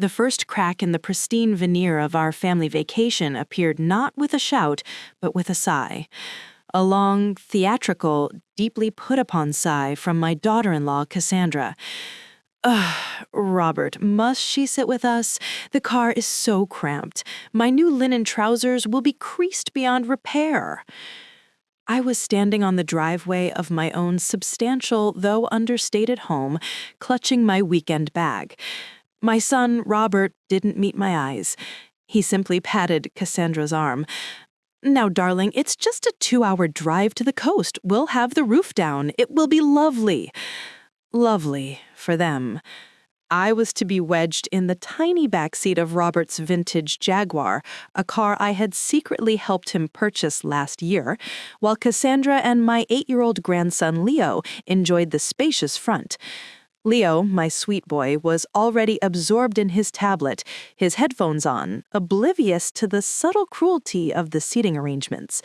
The first crack in the pristine veneer of our family vacation appeared not with a shout, but with a sigh. A long, theatrical, deeply put-upon sigh from my daughter-in-law, Cassandra. Ugh, Robert, must she sit with us? The car is so cramped. My new linen trousers will be creased beyond repair. I was standing on the driveway of my own substantial, though understated home, clutching my weekend bag. My son, Robert, didn't meet my eyes. He simply patted Cassandra's arm. Now, darling, it's just a 2-hour drive to the coast. We'll have the roof down. It will be lovely. Lovely for them. I was to be wedged in the tiny backseat of Robert's vintage Jaguar, a car I had secretly helped him purchase last year, while Cassandra and my 8-year-old grandson Leo enjoyed the spacious front. Leo, my sweet boy, was already absorbed in his tablet, his headphones on, oblivious to the subtle cruelty of the seating arrangements.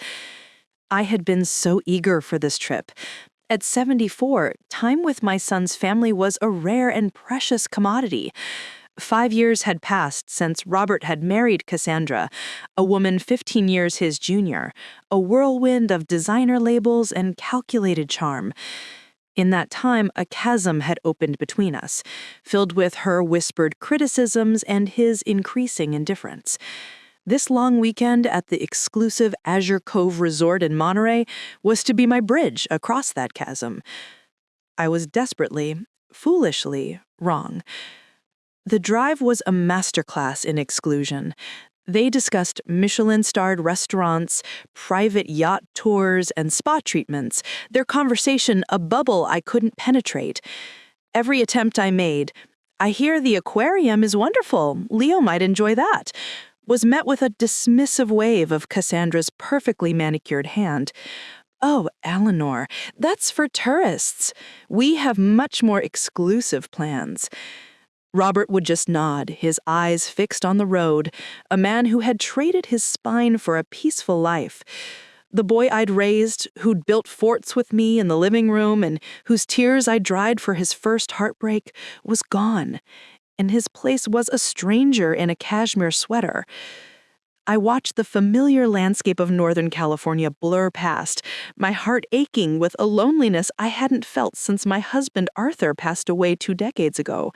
I had been so eager for this trip. At 74, time with my son's family was a rare and precious commodity. 5 years had passed since Robert had married Cassandra, a woman 15 years his junior, a whirlwind of designer labels and calculated charm. In that time, a chasm had opened between us, filled with her whispered criticisms and his increasing indifference. This long weekend at the exclusive Azure Cove Resort in Monterey was to be my bridge across that chasm. I was desperately, foolishly wrong. The drive was a masterclass in exclusion. They discussed Michelin-starred restaurants, private yacht tours, and spa treatments, their conversation a bubble I couldn't penetrate. Every attempt I made, "I hear the aquarium is wonderful. Leo might enjoy that," was met with a dismissive wave of Cassandra's perfectly manicured hand. "Oh, Eleanor, that's for tourists. We have much more exclusive plans." Robert would just nod, his eyes fixed on the road, a man who had traded his spine for a peaceful life. The boy I'd raised, who'd built forts with me in the living room and whose tears I dried for his first heartbreak, was gone, and his place was a stranger in a cashmere sweater. I watched the familiar landscape of Northern California blur past, my heart aching with a loneliness I hadn't felt since my husband Arthur passed away 2 decades ago.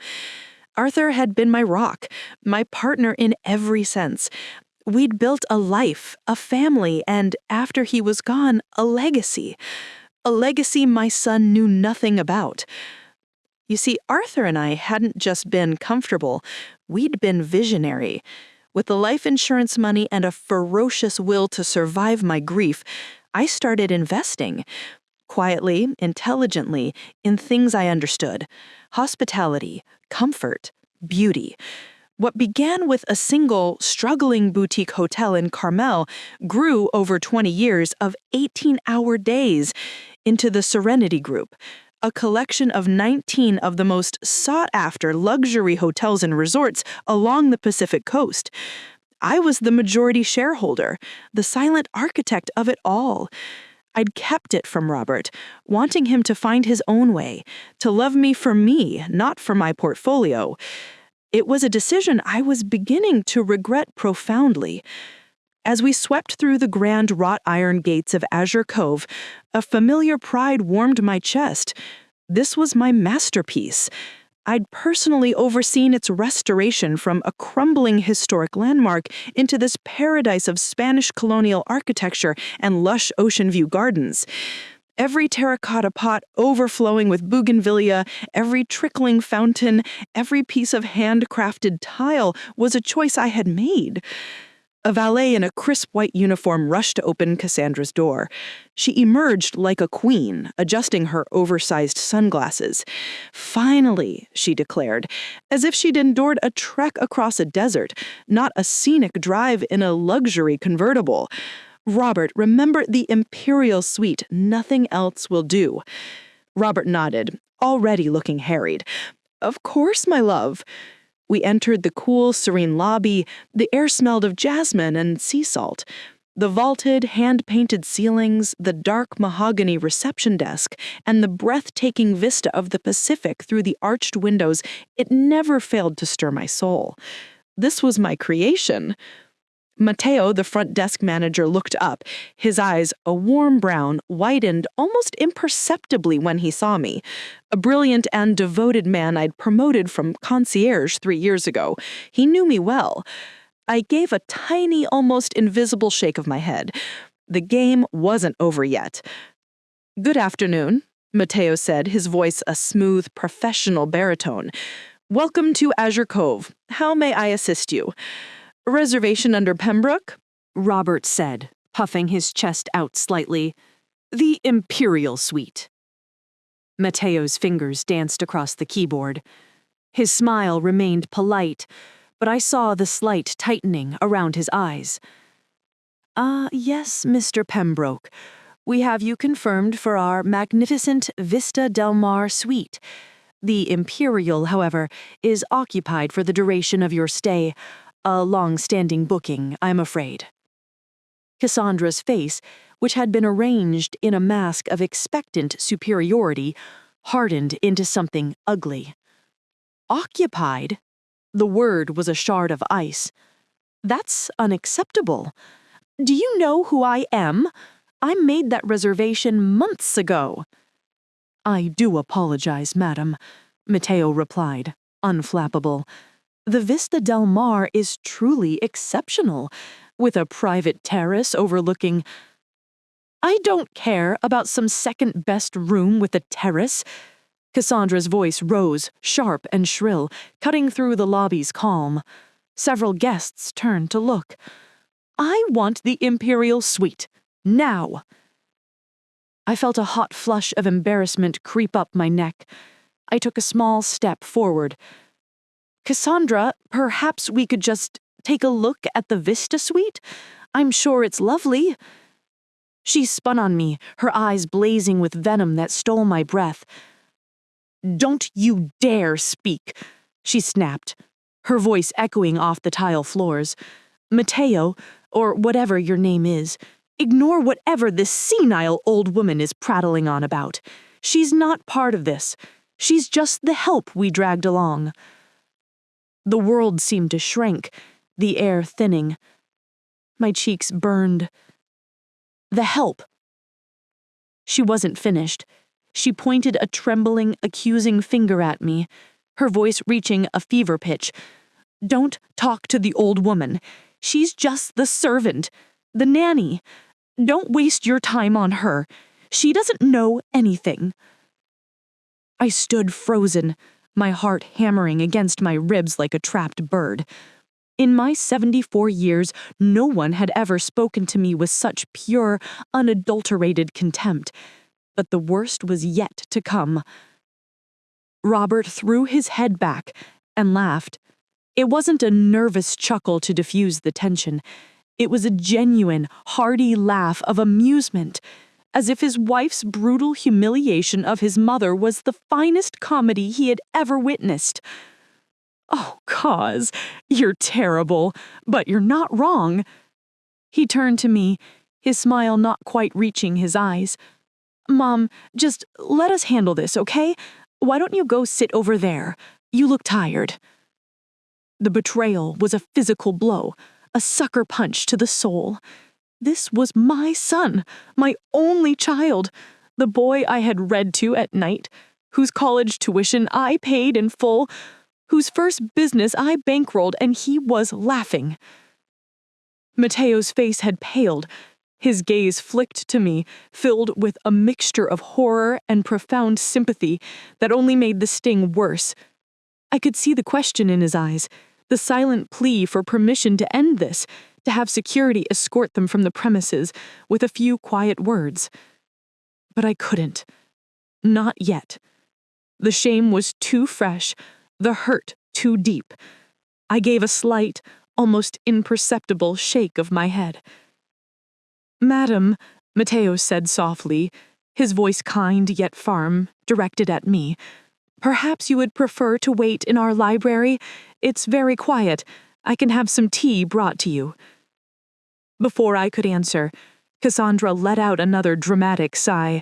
Arthur had been my rock, my partner in every sense. We'd built a life, a family, and after he was gone, a legacy. A legacy my son knew nothing about. You see, Arthur and I hadn't just been comfortable, we'd been visionary. With the life insurance money and a ferocious will to survive my grief, I started investing. Quietly, intelligently, in things I understood. Hospitality, comfort, beauty. What began with a single, struggling boutique hotel in Carmel grew over 20 years of 18-hour days into the Serenity Group, a collection of 19 of the most sought-after luxury hotels and resorts along the Pacific coast. I was the majority shareholder, the silent architect of it all. I'd kept it from Robert, wanting him to find his own way, to love me for me, not for my portfolio. It was a decision I was beginning to regret profoundly. As we swept through the grand wrought iron gates of Azure Cove, a familiar pride warmed my chest. This was my masterpiece. I'd personally overseen its restoration from a crumbling historic landmark into this paradise of Spanish colonial architecture and lush ocean view gardens. Every terracotta pot overflowing with bougainvillea, every trickling fountain, every piece of handcrafted tile was a choice I had made. A valet in a crisp white uniform rushed to open Cassandra's door. She emerged like a queen, adjusting her oversized sunglasses. "Finally," she declared, as if she'd endured a trek across a desert, not a scenic drive in a luxury convertible. "Robert, remember the Imperial Suite. Nothing else will do." Robert nodded, already looking harried. "Of course, my love." We entered the cool, serene lobby. The air smelled of jasmine and sea salt. The vaulted, hand-painted ceilings, the dark mahogany reception desk, and the breathtaking vista of the Pacific through the arched windows, it never failed to stir my soul. This was my creation. Matteo, the front desk manager, looked up, his eyes a warm brown, widened almost imperceptibly when he saw me. A brilliant and devoted man I'd promoted from concierge 3 years ago. He knew me well. I gave a tiny, almost invisible shake of my head. The game wasn't over yet. "Good afternoon," Matteo said, his voice a smooth, professional baritone. "Welcome to Azure Cove. How may I assist you?" "Reservation under Pembroke?" Robert said, puffing his chest out slightly. "The Imperial Suite." Matteo's fingers danced across the keyboard. His smile remained polite, but I saw the slight tightening around his eyes. Yes, Mr. Pembroke. We have you confirmed for our magnificent Vista Del Mar suite. The Imperial, however, is occupied for the duration of your stay. A long-standing booking, I'm afraid." Cassandra's face, which had been arranged in a mask of expectant superiority, hardened into something ugly. "Occupied?" The word was a shard of ice. "That's unacceptable. Do you know who I am? I made that reservation months ago." "I do apologize, madam," Matteo replied, unflappable. "The Vista Del Mar is truly exceptional, with a private terrace overlooking—" "I don't care about some second-best room with a terrace." Cassandra's voice rose, sharp and shrill, cutting through the lobby's calm. Several guests turned to look. "I want the Imperial Suite. Now!" I felt a hot flush of embarrassment creep up my neck. I took a small step forward. "Cassandra, perhaps we could just take a look at the Vista Suite? I'm sure it's lovely." She spun on me, her eyes blazing with venom that stole my breath. "Don't you dare speak," she snapped, her voice echoing off the tile floors. "Matteo, or whatever your name is, ignore whatever this senile old woman is prattling on about. She's not part of this. She's just the help we dragged along." The world seemed to shrink, the air thinning. My cheeks burned. "The help." She wasn't finished. She pointed a trembling, accusing finger at me, her voice reaching a fever pitch. "Don't talk to the old woman. She's just the servant, the nanny. Don't waste your time on her. She doesn't know anything." I stood frozen, my heart hammering against my ribs like a trapped bird. In my 74 years, no one had ever spoken to me with such pure, unadulterated contempt. But the worst was yet to come. Robert threw his head back and laughed. It wasn't a nervous chuckle to diffuse the tension. It was a genuine, hearty laugh of amusement, as if his wife's brutal humiliation of his mother was the finest comedy he had ever witnessed. "Oh, Cause, you're terrible, but you're not wrong." He turned to me, his smile not quite reaching his eyes. "Mom, just let us handle this, okay? Why don't you go sit over there? You look tired." The betrayal was a physical blow, a sucker punch to the soul. This was my son, my only child, the boy I had read to at night, whose college tuition I paid in full, whose first business I bankrolled, and he was laughing. Matteo's face had paled. His gaze flicked to me, filled with a mixture of horror and profound sympathy that only made the sting worse. I could see the question in his eyes, the silent plea for permission to end this, to have security escort them from the premises with a few quiet words. But I couldn't. Not yet. The shame was too fresh, the hurt too deep. I gave a slight, almost imperceptible shake of my head. "Madam," Matteo said softly, his voice kind yet firm, directed at me, "perhaps you would prefer to wait in our library? It's very quiet. I can have some tea brought to you." Before I could answer, Cassandra let out another dramatic sigh.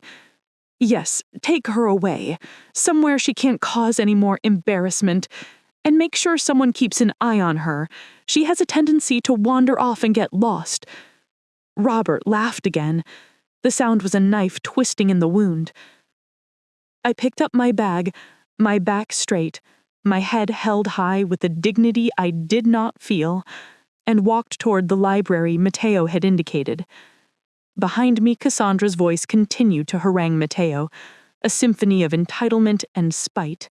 Yes, take her away, somewhere she can't cause any more embarrassment, and make sure someone keeps an eye on her. She has a tendency to wander off and get lost. Robert laughed again. The sound was a knife twisting in the wound. I picked up my bag, my back straight, my head held high with a dignity I did not feel, and walked toward the library Matteo had indicated. Behind me, Cassandra's voice continued to harangue Matteo, a symphony of entitlement and spite.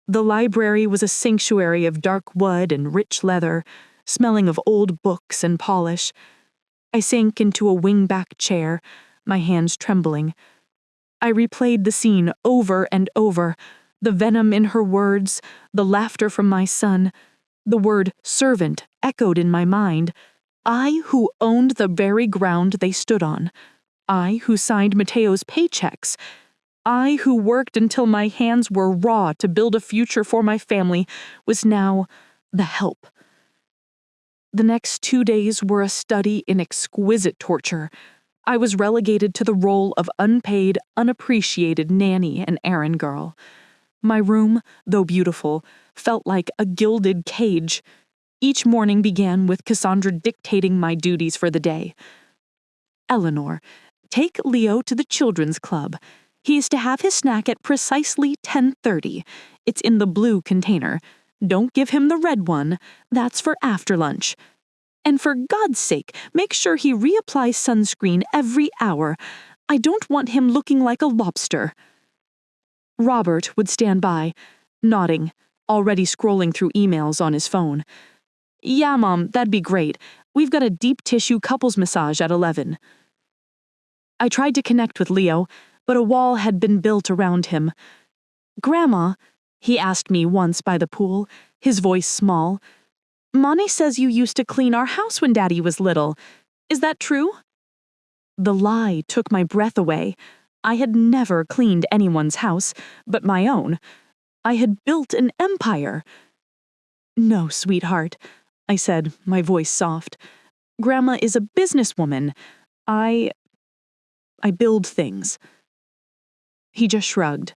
The library was a sanctuary of dark wood and rich leather, smelling of old books and polish. I sank into a wing-back chair, my hands trembling. I replayed the scene over and over, the venom in her words, the laughter from my son. The word servant echoed in my mind. I who owned the very ground they stood on. I who signed Matteo's paychecks. I who worked until my hands were raw to build a future for my family was now the help. The next 2 days were a study in exquisite torture. I was relegated to the role of unpaid, unappreciated nanny and errand girl. My room, though beautiful, felt like a gilded cage. Each morning began with Cassandra dictating my duties for the day. Eleanor, take Leo to the children's club. He is to have his snack at precisely 10:30. It's in the blue container. Don't give him the red one. That's for after lunch. And for God's sake, make sure he reapplies sunscreen every hour. I don't want him looking like a lobster. Robert would stand by, nodding, already scrolling through emails on his phone. Yeah, Mom, that'd be great. We've got a deep tissue couples massage at 11. I tried to connect with Leo, but a wall had been built around him. Grandma, he asked me once by the pool, his voice small. Mommy says you used to clean our house when Daddy was little. Is that true? The lie took my breath away. I had never cleaned anyone's house, but my own. I had built an empire. No, sweetheart, I said, my voice soft. Grandma is a businesswoman. I build things. He just shrugged.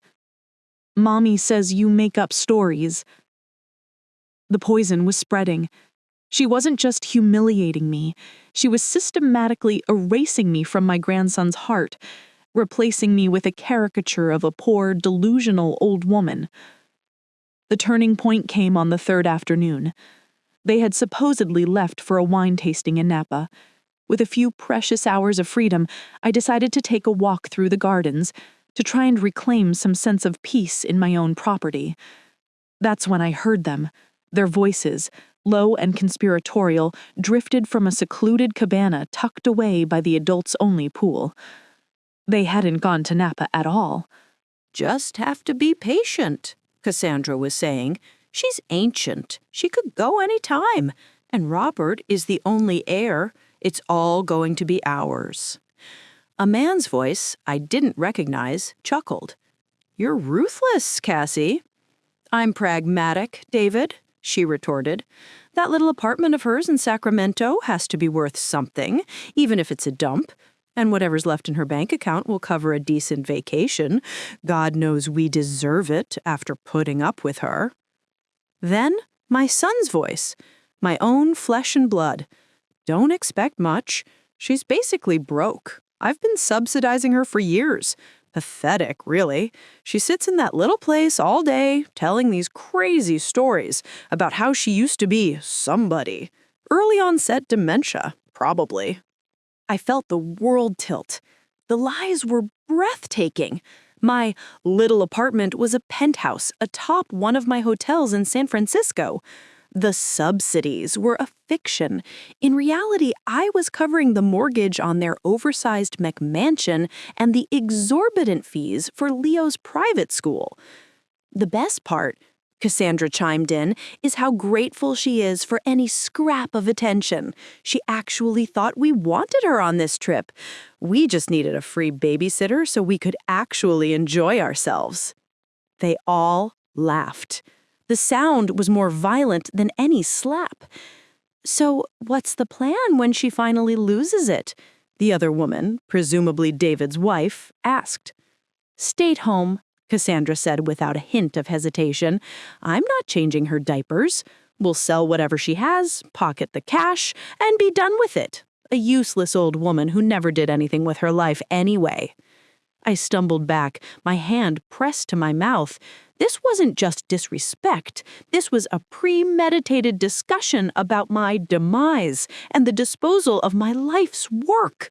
Mommy says you make up stories. The poison was spreading. She wasn't just humiliating me. She was systematically erasing me from my grandson's heart, replacing me with a caricature of a poor, delusional old woman. The turning point came on the third afternoon. They had supposedly left for a wine tasting in Napa. With a few precious hours of freedom, I decided to take a walk through the gardens to try and reclaim some sense of peace in my own property. That's when I heard them. Their voices, low and conspiratorial, drifted from a secluded cabana tucked away by the adults-only pool. They hadn't gone to Napa at all. Just have to be patient, Cassandra was saying. She's ancient. She could go any time. And Robert is the only heir. It's all going to be ours. A man's voice I didn't recognize chuckled. You're ruthless, Cassie. I'm pragmatic, David, she retorted. That little apartment of hers in Sacramento has to be worth something, even if it's a dump. And whatever's left in her bank account will cover a decent vacation. God knows we deserve it after putting up with her. Then, my son's voice, my own flesh and blood. Don't expect much. She's basically broke. I've been subsidizing her for years. Pathetic, really. She sits in that little place all day, telling these crazy stories about how she used to be somebody. Early onset dementia, probably. I felt the world tilt. The lies were breathtaking. My little apartment was a penthouse atop one of my hotels in San Francisco. The subsidies were a fiction. In reality, I was covering the mortgage on their oversized McMansion and the exorbitant fees for Leo's private school. The best part, Cassandra chimed in, is how grateful she is for any scrap of attention. She actually thought we wanted her on this trip. We just needed a free babysitter so we could actually enjoy ourselves. They all laughed. The sound was more violent than any slap. So what's the plan when she finally loses it? The other woman, presumably David's wife, asked. Stay home, Cassandra said without a hint of hesitation. I'm not changing her diapers. We'll sell whatever she has, pocket the cash, and be done with it. A useless old woman who never did anything with her life anyway. I stumbled back, my hand pressed to my mouth. This wasn't just disrespect. This was a premeditated discussion about my demise and the disposal of my life's work.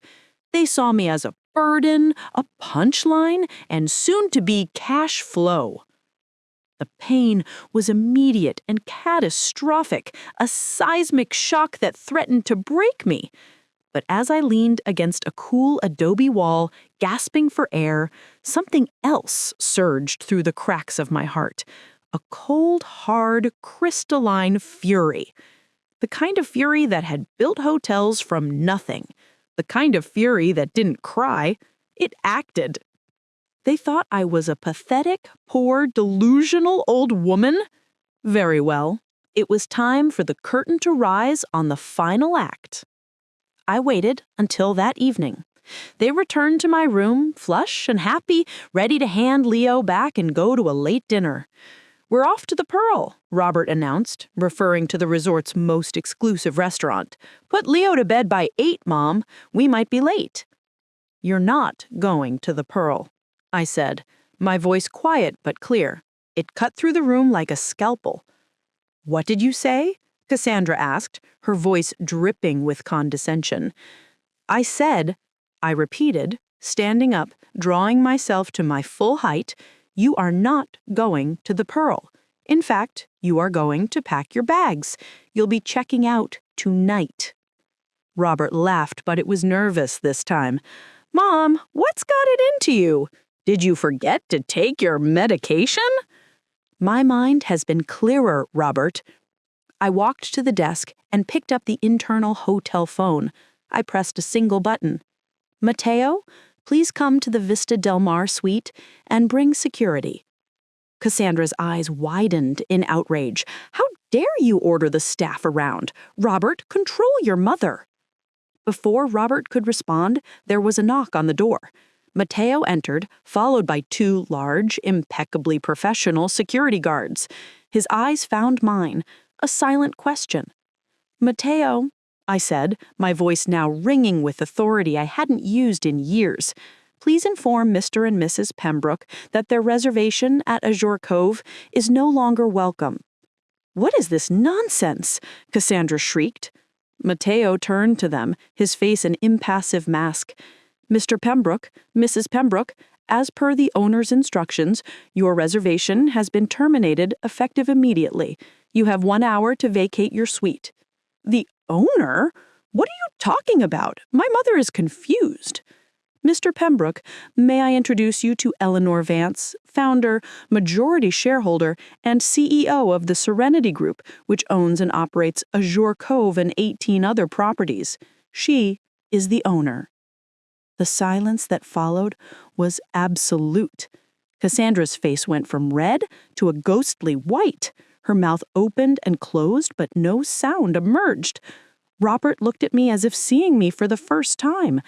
They saw me as a burden, a punchline, and soon-to-be cash flow. The pain was immediate and catastrophic, a seismic shock that threatened to break me. But as I leaned against a cool adobe wall, gasping for air, something else surged through the cracks of my heart. A cold, hard, crystalline fury. The kind of fury that had built hotels from nothing. The kind of fury that didn't cry. It acted. They thought I was a pathetic, poor, delusional old woman? Very well. It was time for the curtain to rise on the final act. I waited until that evening. They returned to my room, flush and happy, ready to hand Leo back and go to a late dinner. We're off to the Pearl, Robert announced, referring to the resort's most exclusive restaurant. Put Leo to bed by 8, Mom. We might be late. You're not going to the Pearl, I said, my voice quiet but clear. It cut through the room like a scalpel. What did you say? Cassandra asked, her voice dripping with condescension. I said, I repeated, standing up, drawing myself to my full height, you are not going to the Pearl. In fact, you are going to pack your bags. You'll be checking out tonight. Robert laughed, but it was nervous this time. Mom, what's got it into you? Did you forget to take your medication? My mind has been clearer, Robert. I walked to the desk and picked up the internal hotel phone. I pressed a single button. Mateo, please come to the Vista Del Mar suite and bring security. Cassandra's eyes widened in outrage. How dare you order the staff around? Robert, control your mother. Before Robert could respond, there was a knock on the door. Mateo entered, followed by 2 large, impeccably professional security guards. His eyes found mine. A silent question. Mateo, I said, my voice now ringing with authority I hadn't used in years. Please inform Mr. and Mrs. Pembroke that their reservation at Azure Cove is no longer welcome. What is this nonsense? Cassandra shrieked. Mateo turned to them, his face an impassive mask. Mr. Pembroke, Mrs. Pembroke, as per the owner's instructions, your reservation has been terminated effective immediately. You have 1 hour to vacate your suite. The owner? What are you talking about? My mother is confused. Mr. Pembroke, may I introduce you to Eleanor Vance, founder, majority shareholder, and CEO of the Serenity Group, which owns and operates Azure Cove and 18 other properties. She is the owner. The silence that followed was absolute. Cassandra's face went from red to a ghostly white. Her mouth opened and closed, but no sound emerged. Robert looked at me as if seeing me for the first time.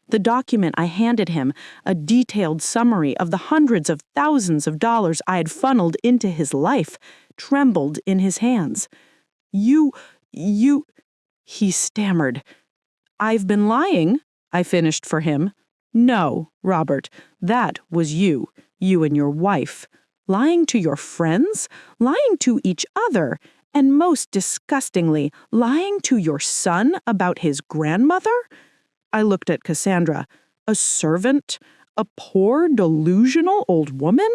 The document I handed him, a detailed summary of the hundreds of thousands of dollars I had funneled into his life, trembled in his hands. You, he stammered. I've been lying, I finished for him. No, Robert, that was you and your wife. Lying to your friends, lying to each other, and most disgustingly, lying to your son about his grandmother? I looked at Cassandra. A servant? A poor, delusional old woman?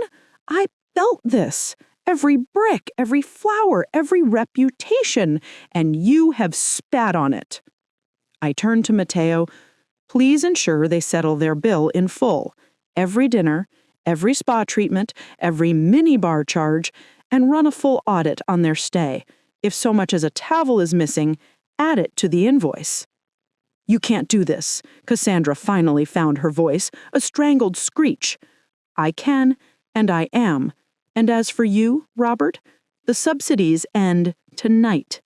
I felt this. Every brick, every flower, every reputation, and you have spat on it. I turned to Mateo. Please ensure they settle their bill in full. Every dinner, every spa treatment, every mini-bar charge, and run a full audit on their stay. If so much as a towel is missing, add it to the invoice. You can't do this. Cassandra finally found her voice, a strangled screech. I can, and I am. And as for you, Robert, the subsidies end tonight.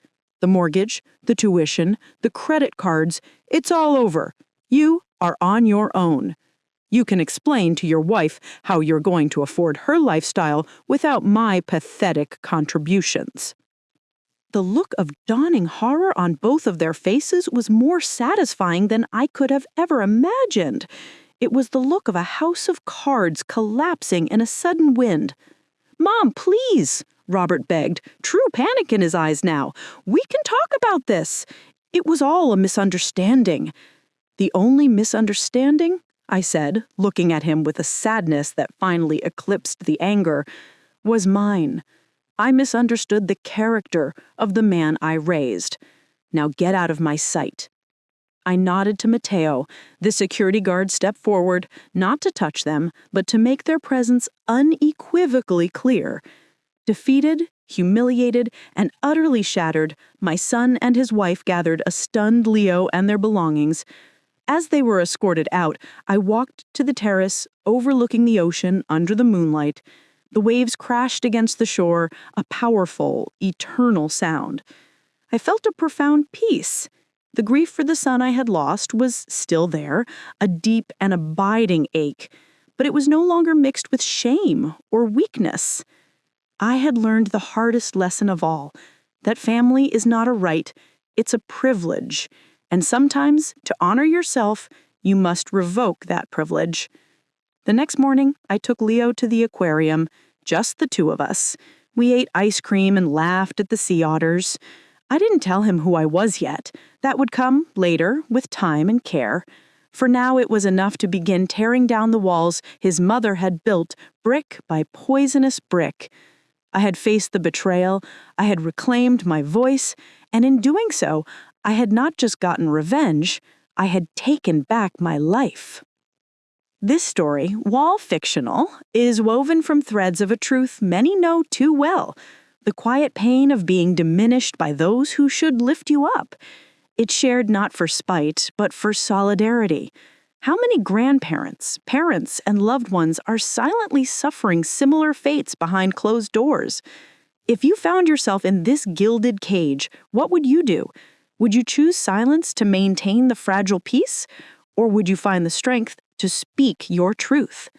The mortgage, the tuition, the credit cards, it's all over. You are on your own. You can explain to your wife how you're going to afford her lifestyle without my pathetic contributions." The look of dawning horror on both of their faces was more satisfying than I could have ever imagined. It was the look of a house of cards collapsing in a sudden wind. "Mom, please," Robert begged, true panic in his eyes now. "We can talk about this. It was all a misunderstanding." "The only misunderstanding," I said, looking at him with a sadness that finally eclipsed the anger, "was mine. I misunderstood the character of the man I raised. Now get out of my sight." I nodded to Matteo. The security guard stepped forward, not to touch them, but to make their presence unequivocally clear. Defeated, humiliated, and utterly shattered, my son and his wife gathered a stunned Leo and their belongings. As they were escorted out, I walked to the terrace overlooking the ocean under the moonlight. The waves crashed against the shore, a powerful, eternal sound. I felt a profound peace. The grief for the son I had lost was still there, a deep and abiding ache, but it was no longer mixed with shame or weakness. I had learned the hardest lesson of all, that family is not a right, it's a privilege, and sometimes, to honor yourself, you must revoke that privilege. The next morning, I took Leo to the aquarium, just the two of us. We ate ice cream and laughed at the sea otters. I didn't tell him who I was yet. That would come later, with time and care. For now it was enough to begin tearing down the walls his mother had built brick by poisonous brick. I had faced the betrayal, I had reclaimed my voice, and in doing so, I had not just gotten revenge, I had taken back my life. This story, while fictional, is woven from threads of a truth many know too well, the quiet pain of being diminished by those who should lift you up. It's shared not for spite, but for solidarity. How many grandparents, parents, and loved ones are silently suffering similar fates behind closed doors? If you found yourself in this gilded cage, what would you do? Would you choose silence to maintain the fragile peace? Or would you find the strength to speak your truth?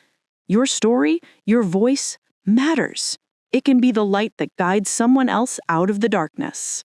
Your story, your voice matters. It can be the light that guides someone else out of the darkness.